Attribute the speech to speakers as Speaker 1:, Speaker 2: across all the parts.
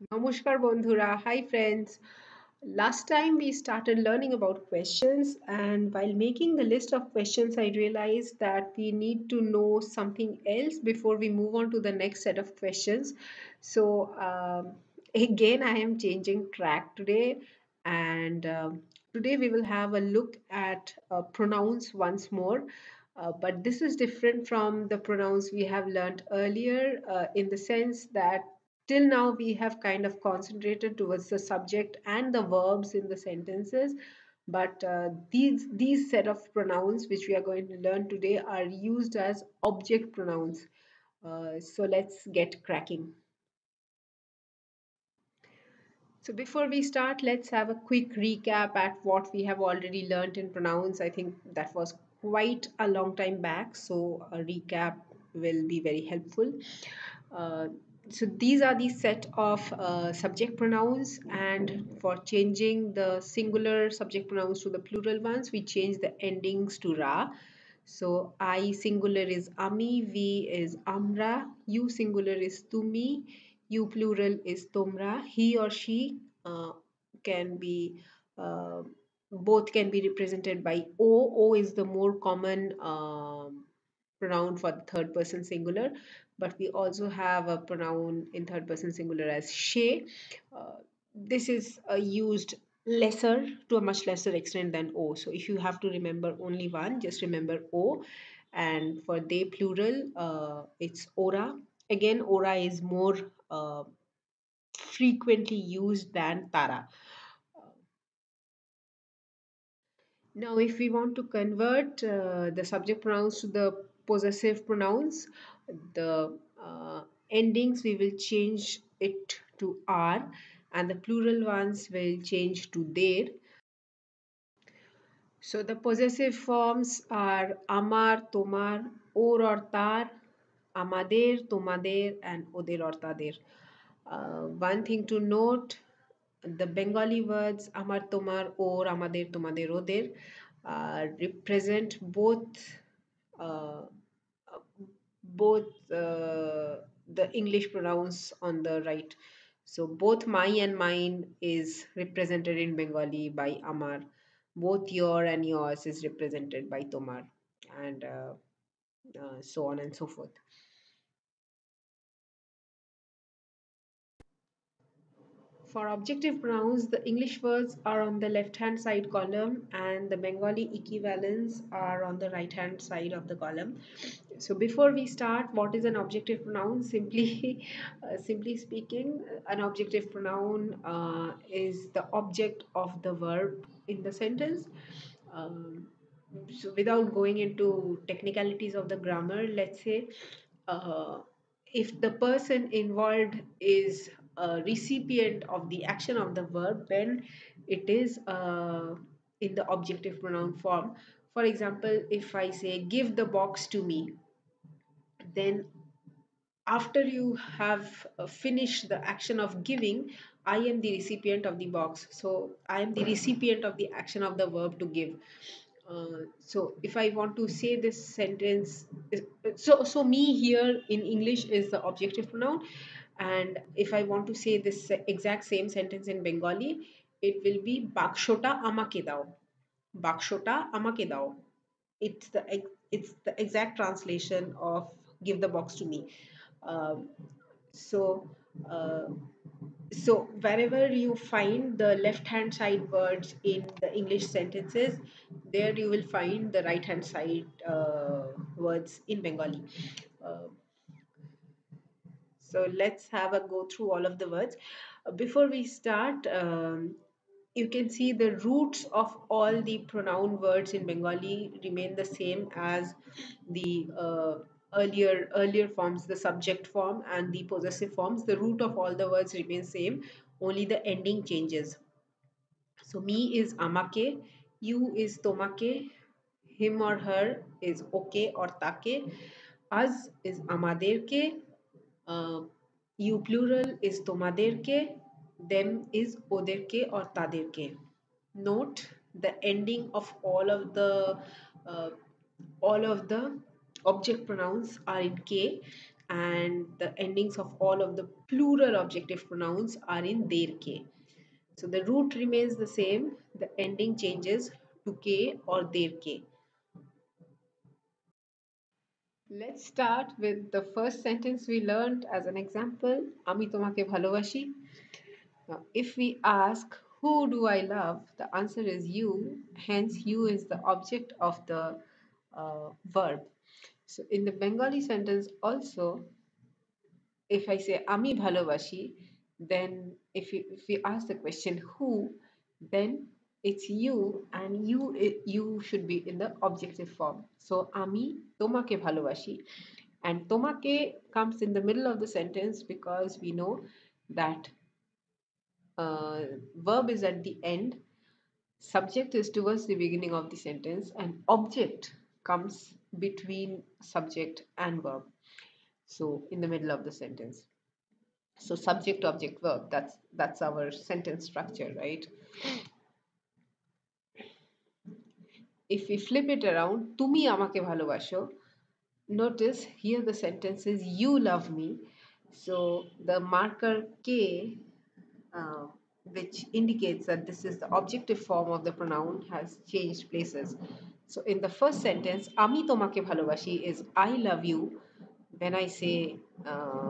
Speaker 1: Namaskar Bondhura. Hi friends. Last time we started learning about questions, and while making the list of questions, I realized that we need to know something else before we move on to the next set of questions. So, again, I am changing track today, and today we will have a look at pronouns once more. But this is different from the pronouns we have learned earlier in the sense that till now we have kind of concentrated towards the subject and the verbs in the sentences, but these set of pronouns which we are going to learn today are used as object pronouns. So let's get cracking. So before we start, let's have a quick recap at what we have already learned in pronouns. I think that was quite a long time back, so a recap will be very helpful. Uh, so these are the set of subject pronouns, and for changing the singular subject pronouns to the plural ones, we change the endings to ra. So I singular is ami, we is amra, you singular is tumi, you plural is tomra. He or she can be uh, both can be represented by o. O is the more common pronoun for the third person singular, but we also have a pronoun in third person singular as she. This is used lesser to a much lesser extent than o. So if you have to remember only one, just remember o. And for they plural, it's ora. Again, ora is more uh, frequently used than tara. Now, if we want to convert the subject pronouns to the possessive pronouns, the endings we will change it to are, and the plural ones will change to their. So the possessive forms are amar, tomar, or tar, amader, tomader, and oder or tader. One thing to note, the Bengali words amar, tomar, or, amader, tomader, oder represent uh, both the English pronouns on the right. So both my and mine is represented in Bengali by Amar. Both your and yours is represented by Tomar, and so on and so forth. For objective pronouns, the English words are on the left-hand side column and the Bengali equivalents are on the right-hand side of the column. So before we start, what is an objective pronoun? Simply, simply speaking, an objective pronoun is the object of the verb in the sentence. Um, so without going into technicalities of the grammar, let's say uh, if the person involved is a recipient of the action of the verb, then it is in the objective pronoun form. For example, if I say give the box to me, then after you have finished the action of giving, I am the recipient of the box, so I am the recipient of the action of the verb to give. So if I want to say this sentence, so me here in English is the objective pronoun, and if I want to say this exact same sentence in Bengali, it will be bakshota amake dao. Bakshota amake dao. It's the exact translation of give the box to me. um, so uh, so wherever you find the left hand side words in the English sentences, there you will find the right hand side words in Bengali. uh, so let's have a go through all of the words. Before we start, you can see the roots of all the pronoun words in Bengali remain the same as the earlier forms, the subject form and the possessive forms. The root of all the words remain same, only the ending changes. So me is amake, you is tomake, him or her is okay or take, us is amaderke, uh, you plural is tomaderke, them is oderke or taderke. Note the ending of uh, all of the object pronouns are in k, and the endings of all of the plural objective pronouns are in their K. So the root remains the same, the ending changes to K or their K. Let's start with the first sentence we learned as an example. আমি তোমাকে ভালোবাসি. Now, if we ask who do I love, the answer is you. Hence, you is the object of the verb. So, in the Bengali sentence, also, if I say আমি ভালোবাসি, then if we ask the question who, then it's you, and you should be in the objective form. So আমি তোমাকে ভালোবাসি, and তোমাকে comes in the middle of the sentence because we know that verb is at the end, subject is towards the beginning of the sentence, and object comes between subject and verb. So in the middle of the sentence. So subject, object, verb. That's our sentence structure, right? If we flip it around, তুমি আমাকে ভালোবাসো. Notice here the sentence is you love me. So the marker K, uh, which indicates that this is the objective form of the pronoun, has changed places. So in the first sentence, আমি তোমাকে ভালোবাসি is I love you. When I say,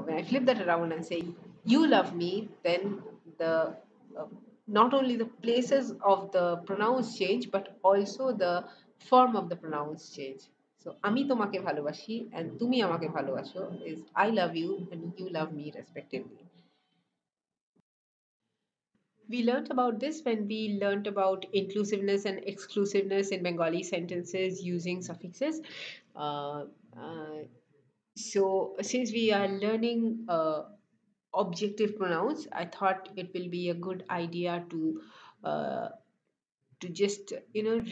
Speaker 1: when I flip that around and say you love me, then the uh, not only the places of the pronouns change, but also the form of the pronouns change. So আমি তোমাকে ভালোবাসি and তুমি আমাকে ভালোবাসো is I love you and you love me respectively. We learnt about this when we learnt about inclusiveness and exclusiveness in Bengali sentences using suffixes. Uh, uh, so, since we are learning objective pronouns, I thought it will be a good idea uh, to just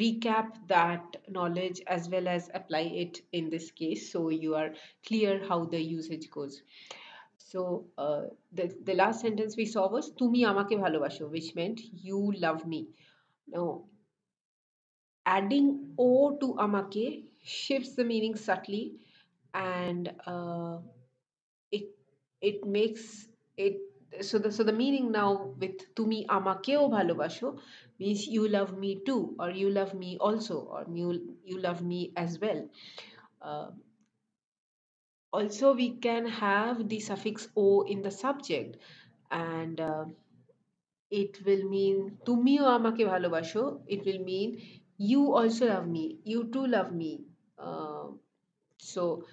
Speaker 1: recap that knowledge as well as apply it in this case, so you are clear how the usage goes. So the last sentence we saw was তুমি আমাকে ভালোবাসো, which meant you love me. Now adding o to amake shifts the meaning subtly, and it it makes it so the meaning now with তুমি আমাকেও ভালোবাসো means you love me too, or you love me also, or you love me as well. Uh, Also, we can have the suffix o in the subject, and it will mean তুমিও আমাকে ভালোবাসো. It will mean you also love me, you too love me. uh, so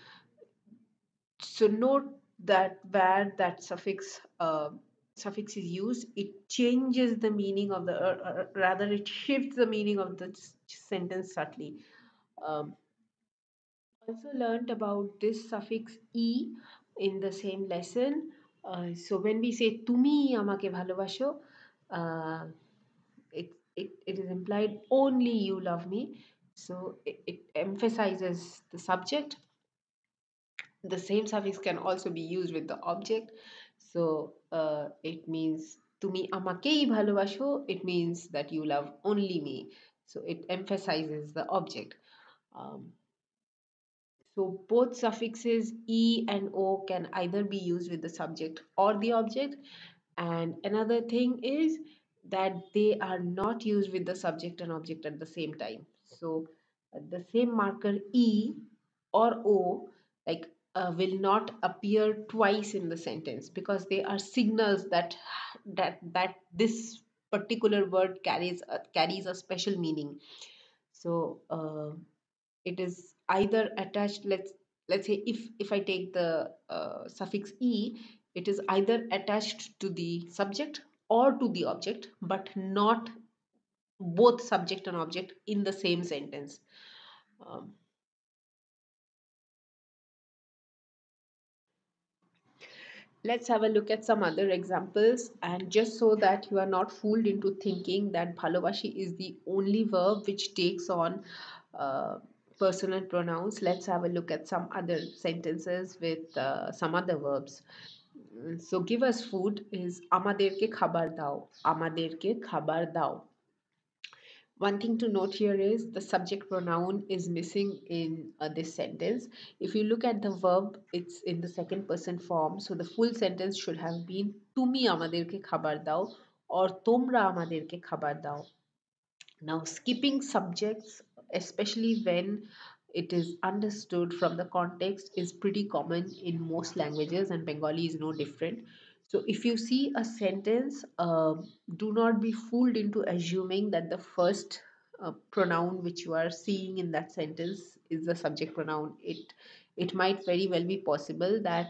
Speaker 1: note that where that suffix is used, it changes the meaning of the rather it shifts the meaning of the sentence subtly. um, Also learned about this suffix e in the same lesson. So when we say তুমি আমাকে ভালোবাসো, uh, it is implied only you love me. So it emphasizes the subject. The same suffix can also be used with the object. So it means তুমি আমাকেই ভালোবাসো, it means that you love only me. So it emphasizes the object. um, So both suffixes e and o can either be used with the subject or the object. And another thing is that they are not used with the subject and object at the same time. So the same marker e or o, like will not appear twice in the sentence, because they are signals that this particular word carries a special meaning. So it is either attached, let's say if I take the suffix e, it is either attached to the subject or to the object, but not both subject and object in the same sentence. um, let's have a look at some other examples, and just so that you are not fooled into thinking that bhalobashi is the only verb which takes on uh, personal pronouns, let's have a look at some other sentences with some other verbs. So give us food is আমাদেরকে খাবার দাও, আমাদেরকে খাবার দাও. One thing to note here is the subject pronoun is missing in this sentence. If you look at the verb, it's in the second person form. So the full sentence should have been তুমি আমাদেরকে খাবার দাও or তোমরা আমাদেরকে খাবার দাও. Now, skipping subjects, especially when it is understood from the context, is pretty common in most languages, and Bengali is no different. So, if you see a sentence, do not be fooled into assuming that the first pronoun which you are seeing in that sentence is the subject pronoun. It might very well be possible that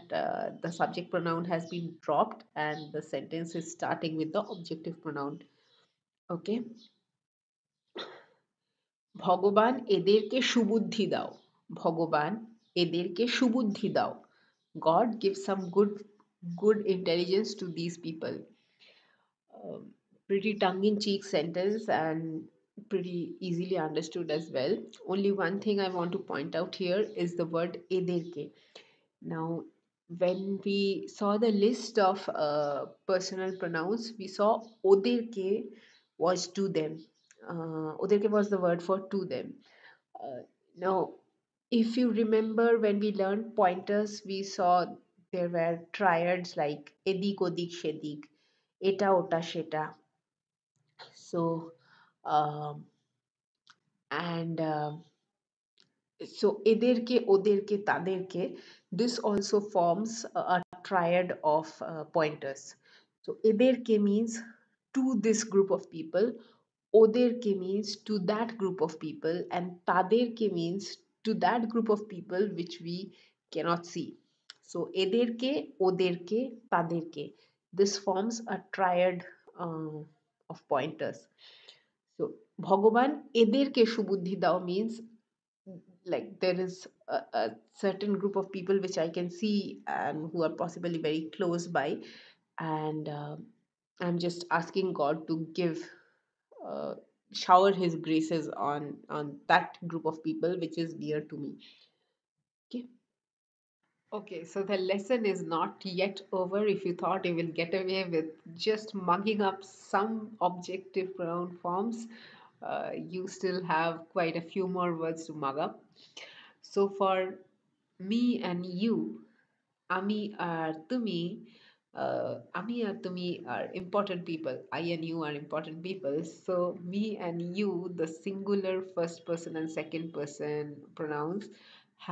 Speaker 1: the subject pronoun has been dropped and the sentence is starting with the objective pronoun. Okay. ভগবান এদেরকে সুবুদ্ধি দাও ভগবান এদেরকে সুবুদ্ধি দাও God gives some good intelligence to these people. Pretty tongue-in-cheek sentence and pretty easily understood as well. Only one thing I want to point out here is the word ederke. Now, when we saw the list of personal pronouns, we saw oderke was to them. Oderke was the word for to them. Now, if you remember when we learned pointers, we saw there were triads like edik, odik, shedik, eta, ota, sheta. So, um, and so এদেরকে ওদেরকে তাদেরকে, this also forms a triad of pointers. So এদেরকে means to this group of people, ওদেরকে means to that group of people, and তাদেরকে means to that group of people which we cannot see. So এদেরকে ওদেরকে তাদেরকে, this forms a triad of pointers. So ভগবান এদেরকে সুবুদ্ধি দাও means like there is a certain group of people which I can see and who are possibly very close by, and I'm just asking God to give uh, shower His graces on that group of people which is dear to me. Okay. Okay, so the lesson is not yet over. If you thought you will get away with just mugging up some objective pronoun forms, you still have quite a few more words to mug up. So for me and you, Ami or Tumi, Ami or Tumi are important people. I and you are important people. So me and you, the singular first person and second person pronouns,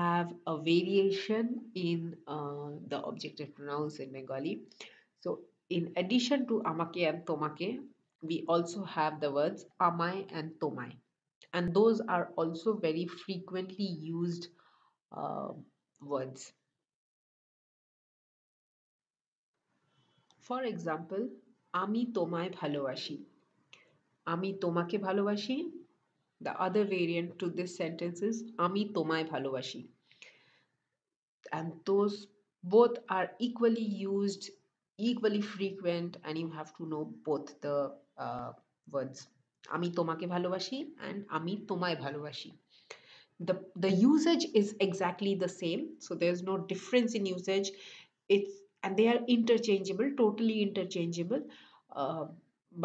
Speaker 1: have a variation in the objective pronouns in Bengali. So in addition to amake and tomake, we also have the words amai and tomai. And those are also very frequently used uh, words. For example, আমি তোমায় ভালোবাসি আমি তোমাকে ভালোবাসি. The other variant to this sentence is আমি তোমায় ভালোবাসি, and those both are equally used, equally frequent, and you have to know both the words আমি তোমাকে ভালোবাসি and আমি তোমায় ভালোবাসি. The usage is exactly the same, so there's no difference in usage. It's and they are interchangeable, totally interchangeable, uh,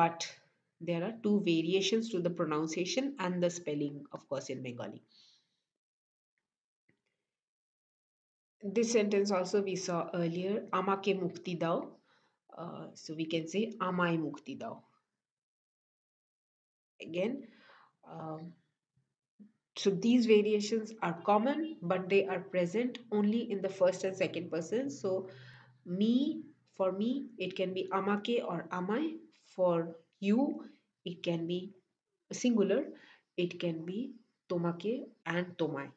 Speaker 1: but there are two variations to the pronunciation and the spelling, of course, in Bengali. This sentence also we saw earlier, amake mukti dao. So we can say amai mukti dao. Again, um, so these variations are common, but they are present only in the first and second person. So me, for me, it can be amake or amai. For you, it can be singular. It can be tomake and tomai.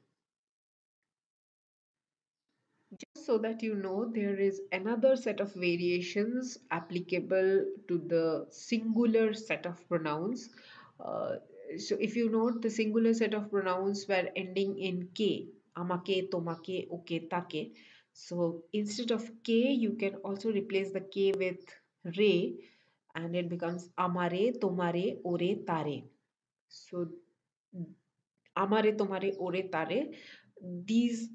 Speaker 1: Just so that you know, there is another set of variations applicable to the singular set of pronouns. Uh, so if you note, the singular set of pronouns were ending in ke, amake, tomake, oke, take. So instead of ke, you can also replace the ke with re, and it becomes amare, tomare, ore, tare. So amare, tomare, ore, tare. These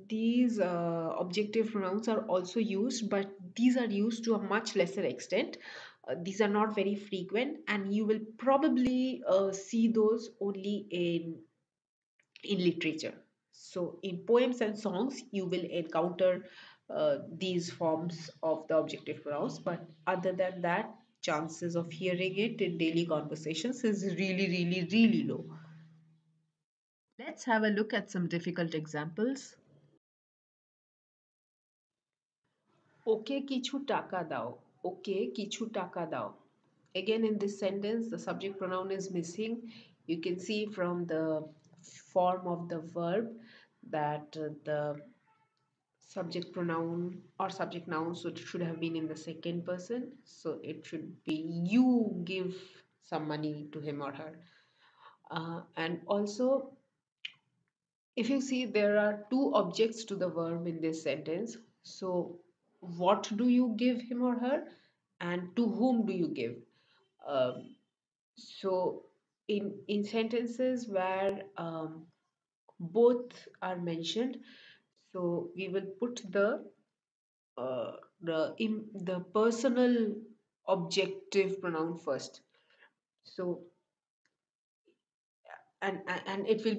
Speaker 1: These objective pronouns are also used, but these are used to a much lesser extent. These are not very frequent, and you will probably see those only in literature. So, in poems and songs, you will encounter these forms of the objective pronouns, but other than that, chances of hearing it in daily conversations is really, really, really low. Let's have a look at some difficult examples. ওকে কিছু টাকা দাও, ওকে কিছু টাকা দাও. Again, in this sentence, the subject pronoun is missing. You can see from the form of the verb that the subject pronoun or subject noun should have been in the second person. So it should be you give some money to him or her. And also, if you see, there are two objects to the verb in this sentence. So, what do you give him or her, and to whom do you give? Um, so, in sentences where both are mentioned, so we will put uh, the personal objective pronoun first. So, and it will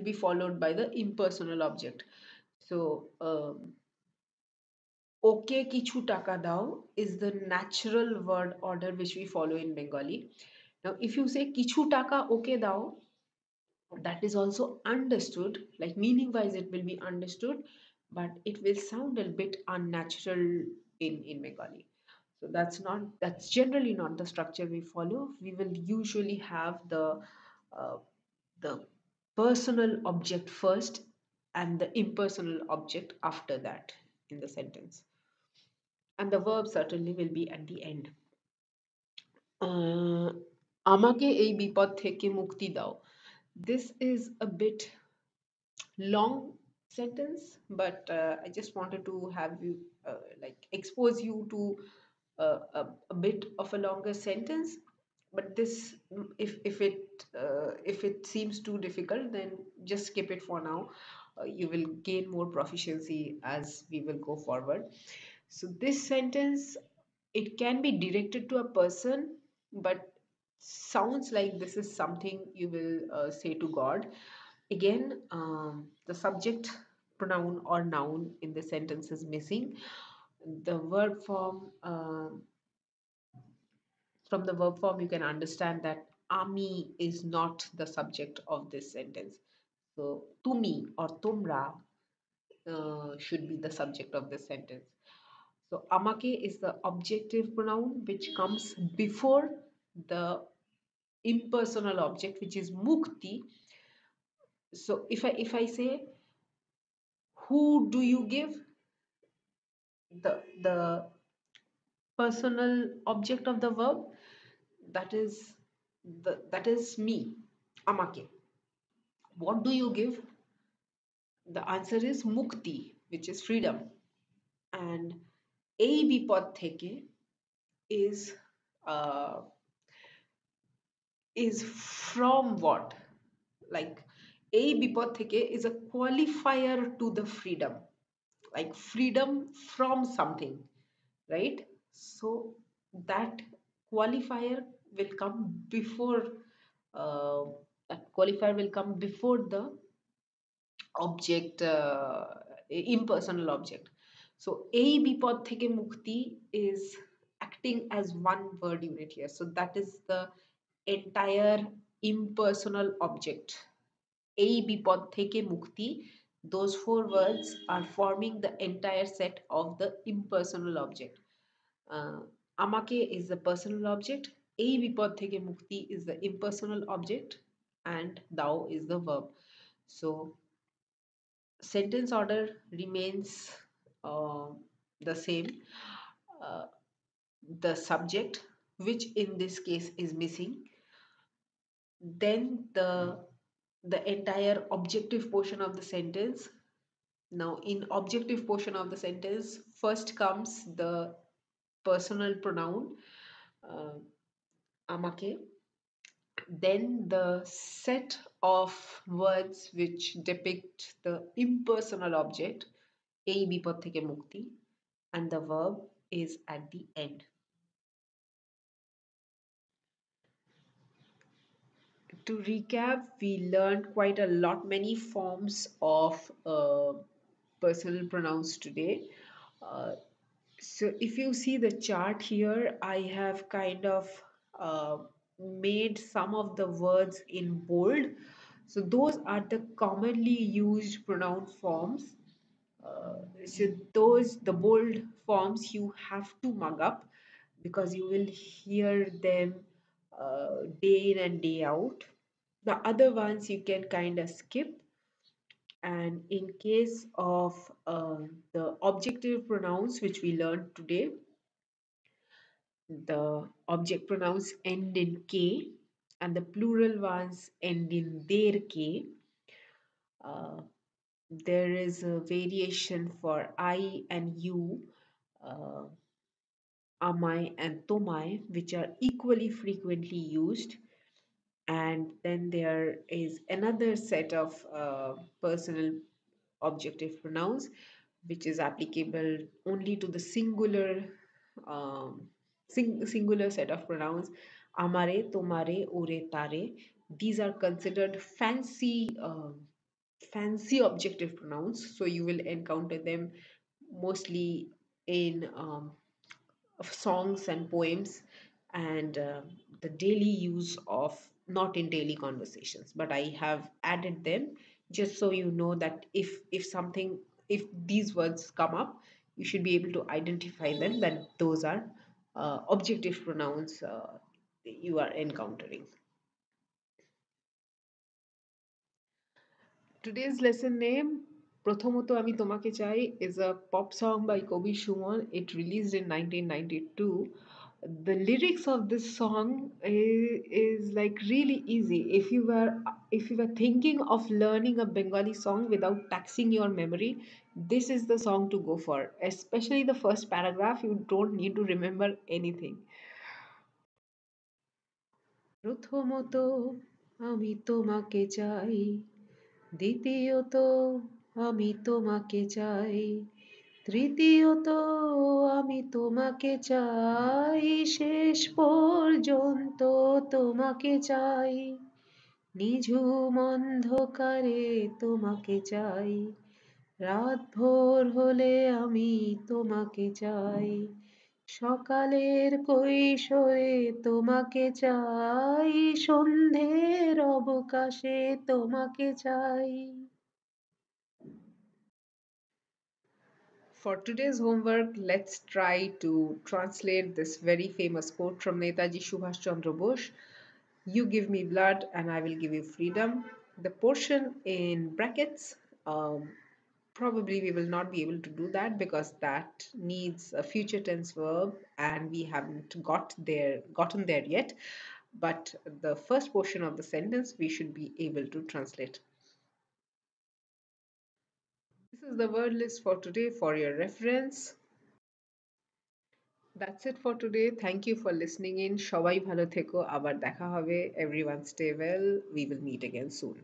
Speaker 1: be followed by the impersonal object. So. ওকে কিছু টাকা দাও is the natural word order which we follow in Bengali. Now, if you say কিছু টাকা ওকে দাও, that is also understood, like meaning wise, it will be understood, but it will sound a bit unnatural in Bengali. So that's generally not the structure we follow. We will usually have uh, the personal object first and the impersonal object after that in the sentence, and the verb certainly will be at the end. Uh, আমাকে এই বিপদ থেকে মুক্তি দাও. This is a bit long sentence, but I just wanted to have you like expose you to a bit of a longer sentence. But this, if it seems too difficult, then just skip it for now. You will gain more proficiency as we will go forward. So this sentence, it can be directed to a person, but sounds like this is something you will say to God. Again, the subject pronoun or noun in the sentence is missing. The verb form, from the verb form, you can understand that ami is not the subject of this sentence. So, tumi or tumra should be the subject of this sentence. So, amake is the objective pronoun which comes before the impersonal object, which is mukti. So, if I say, who do you give, the personal object of the verb, that is that is me, amake. What do you give? The answer is mukti, which is freedom. And এই বিপদ থেকে is uh, is from what? Like এই বিপদ থেকে is a qualifier to the freedom, like freedom from something, right? So that qualifier will come before uh, that qualifier will come before the object, impersonal object. So এই বিপদ থেকে মুক্তি is acting as one word unit here, so that is the entire impersonal object. এই বিপদ থেকে মুক্তি, those four words are forming the entire set of the impersonal object. uh, আমাকে is the personal object, এই বিপদ থেকে মুক্তি is the impersonal object, and thou is the verb. So sentence order remains uh, the same. Uh, the subject, which in this case is missing, then the entire objective portion of the sentence. Now, in objective portion of the sentence, first comes the personal pronoun, uh, amake. Then the set of words which depict the impersonal object, এই বিপদ থেকে মুক্তি, and the verb is at the end. To recap, we learned quite a lot, many forms of personal pronouns today. Uh, so if you see the chart here, I have kind of uh, made some of the words in bold. So those are the commonly used pronoun forms. So those, the bold forms, you have to mug up because you will hear them day in and day out. The other ones you can kind of skip. And in case of the objective pronouns which we learned today, the object pronouns end in K and the plural ones end in their K. Uh, there is a variation for I and you, uh, amai and tomai, which are equally frequently used. And then there is another set of personal objective pronouns which is applicable only to the um, singular set of pronouns, amare, tomare, ore, tare. These are considered fancy objective pronouns, so you will encounter them mostly in of songs and poems and the daily use of, not in daily conversations, but I have added them just so you know that if these words come up, you should be able to identify them, that those are objective pronouns you are encountering. Today's lesson name, Prothomoto Ami Tomake Chai, is a pop song by Kobi Shumon. It released in 1992. The lyrics of this song is like really easy. If you were thinking of learning a Bengali song without taxing your memory, this is the song to go for. Especially the first paragraph, you don't need to remember anything. প্রথমত আমি তোমাকে চাই, দ্বিতীয়ত আমি তোমাকে চাই, তৃতীয়ত আমি তোমাকে চাই, শেষ পর্যন্ত তোমাকে চাই, নিঝুম অন্ধকারে তোমাকে চাই, রাত ভোর হলে আমি তোমাকে চাই, সকালের কৈশোরে তোমাকে চাই, সন্ধ্যের অবকাশে তোমাকে চাই। For today's homework, let's try to translate this very famous quote from Netaji Subhash Chandra Bose. You give me blood and I will give you freedom. The portion in brackets, probably we will not be able to do that because that needs a future tense verb and we haven't gotten there yet. But the first portion of the sentence we should be able to translate. This is the word list for today for your reference. That's it for today. Thank you for listening in. সবাই ভালো থেকো, আবার দেখা হবে. Everyone stay well. We will meet again soon.